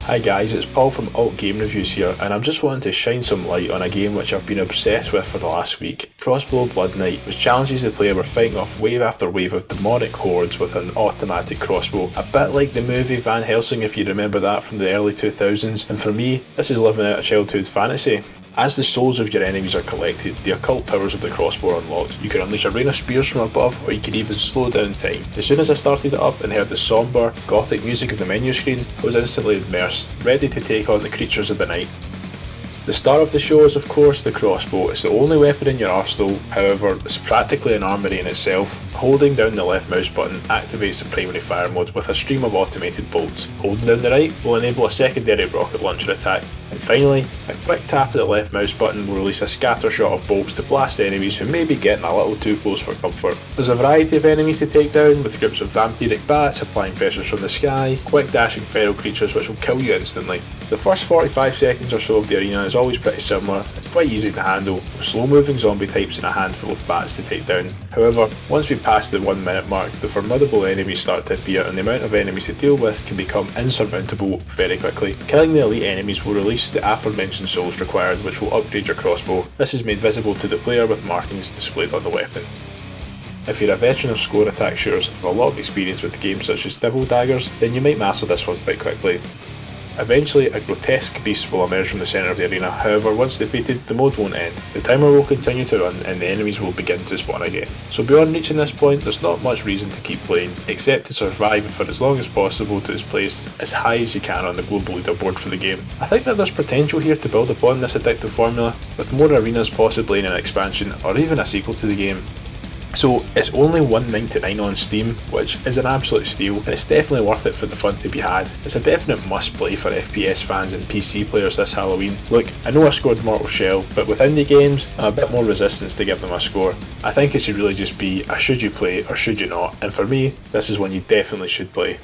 Hi guys, it's Paul from Alt Game Reviews here, and I'm just wanting to shine some light on a game which I've been obsessed with for the last week. Crossbow Bloodnight, which challenges the player with fighting off wave after wave of demonic hordes with an automatic crossbow. A bit like the movie Van Helsing, if you remember that from the early 2000s, and for me, this is living out a childhood fantasy. As the souls of your enemies are collected, the occult powers of the crossbow are unlocked. You can unleash a rain of spears from above, or you can even slow down time. As soon as I started it up and heard the sombre, gothic music of the menu screen, I was instantly immersed, ready to take on the creatures of the night. The star of the show is of course the crossbow. It's the only weapon in your arsenal, however it's practically an armoury in itself. Holding down the left mouse button activates the primary fire mode with a stream of automated bolts. Holding down the right will enable a secondary rocket launcher attack. And finally, a quick tap of the left mouse button will release a scatter shot of bolts to blast enemies who may be getting a little too close for comfort. There's a variety of enemies to take down, with groups of vampiric bats applying pressures from the sky, quick dashing feral creatures which will kill you instantly. The first 45 seconds or so of the arena is always pretty similar and quite easy to handle, with slow moving zombie types and a handful of bats to take down. However, once we pass the 1 minute mark, the formidable enemies start to appear and the amount of enemies to deal with can become insurmountable very quickly. Killing the elite enemies will release the aforementioned souls required, which will upgrade your crossbow. This is made visible to the player with markings displayed on the weapon. If you're a veteran of score attack shooters and have a lot of experience with games such as Devil Daggers, then you might master this one quite quickly. Eventually, a grotesque beast will emerge from the centre of the arena, however once defeated, the mode won't end. The timer will continue to run and the enemies will begin to spawn again. So beyond reaching this point, there's not much reason to keep playing, except to survive for as long as possible to place as high as you can on the global leaderboard for the game. I think that there's potential here to build upon this addictive formula, with more arenas possibly in an expansion or even a sequel to the game. So it's only $1.99 on Steam, which is an absolute steal, and it's definitely worth it for the fun to be had. It's a definite must play for FPS fans and PC players this Halloween. Look, I know I scored Mortal Shell, but with indie games, I'm a bit more resistant to give them a score. I think it should really just be a should you play or should you not, and for me, this is one you definitely should play.